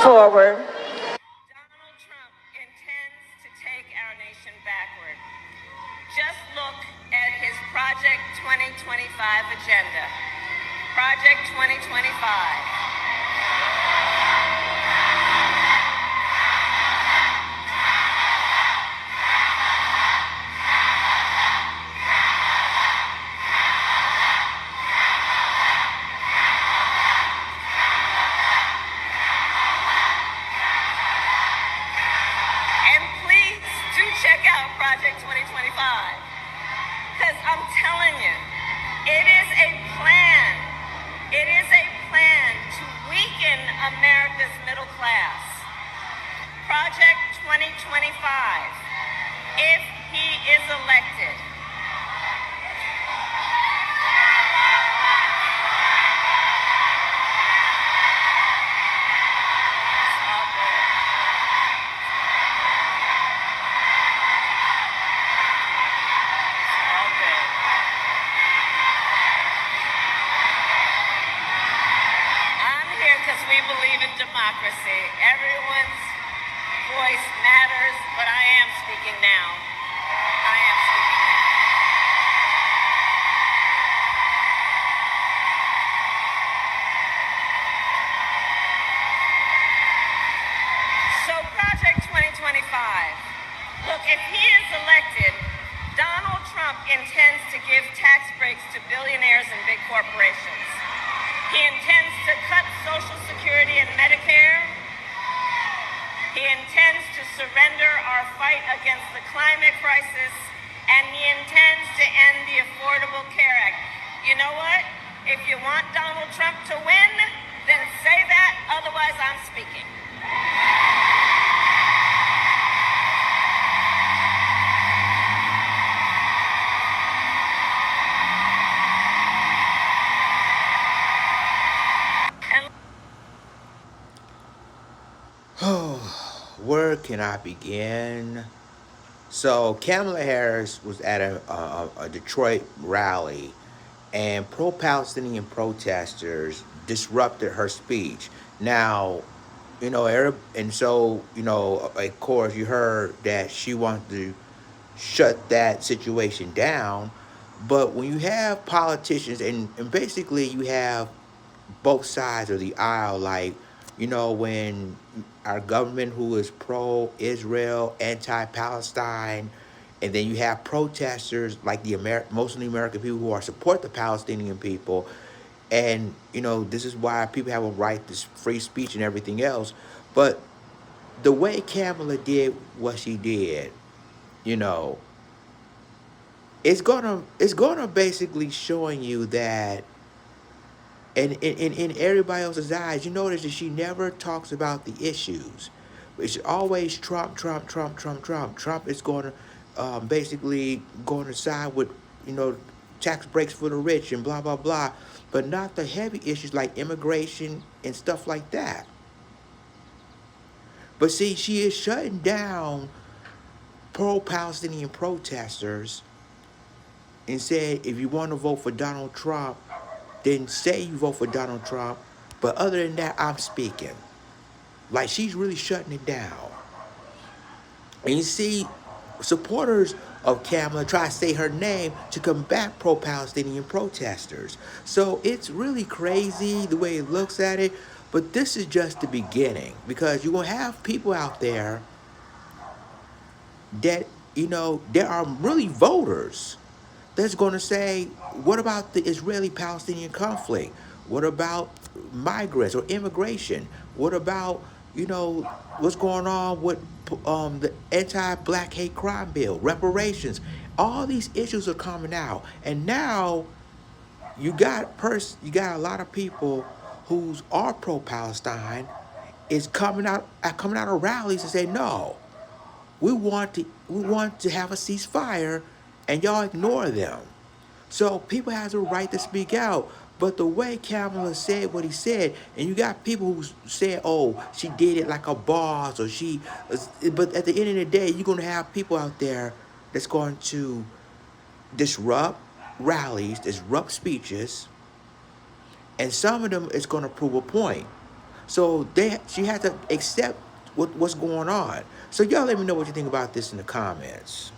forward. Donald Trump intends to take our nation backward. Just look at his Project 2025 agenda. Project 2025. Project 2025, because I'm telling you, it is a plan. It is a plan to weaken America's middle class. Project 2025, if he is elected. We believe in democracy. Everyone's voice matters, but I am speaking now. I am speaking now. So Project 2025. Look, if he is elected, Donald Trump intends to give tax breaks to billionaires and big corporations. He intends to cut Social Security and Medicare. He intends to surrender our fight against the climate crisis, and he intends to end the Affordable Care Act. You know what? If you want Donald Trump to win, then say that, otherwise I'm speaking. Where can I begin? So Kamala Harris was at a Detroit rally, and pro-Palestinian protesters disrupted her speech. Now, and so, of course, you heard that she wanted to shut that situation down. But when you have politicians, and basically you have both sides of the aisle, like, when our government who is pro-Israel, anti-Palestine, and then you have protesters like most of the American people who are support the Palestinian people, and this is why people have a right to free speech and everything else. But the way Kamala did what she did, you know, it's gonna basically showing you that, and in everybody else's eyes, you notice that she never talks about the issues. It's always Trump, Trump, Trump, Trump, Trump. Trump is going to basically going to side with, tax breaks for the rich and blah, blah, blah, but not the heavy issues like immigration and stuff like that. But see, she is shutting down pro-Palestinian protesters and said, if you want to vote for Donald Trump, then say you vote for Donald Trump. But other than that, I'm speaking. Like, she's really shutting it down. And you see, supporters of Kamala try to say her name to combat pro-Palestinian protesters. So it's really crazy the way it looks at it. But this is just the beginning, because you're going to have people out there that, there are really voters that's going to say, what about the Israeli-Palestinian conflict? What about migrants or immigration? What about, what's going on with the anti-black hate crime bill, reparations? All these issues are coming out. And now you got a lot of people who are pro-Palestine is coming out of rallies and say, no, we want to have a ceasefire, and y'all ignore them. So people have the right to speak out. But the way Kamala said what he said, and you got people who say, oh, she did it like a boss, or but at the end of the day, you're going to have people out there that's going to disrupt rallies, disrupt speeches, and some of them is going to prove a point. So she had to accept what's going on. So y'all let me know what you think about this in the comments.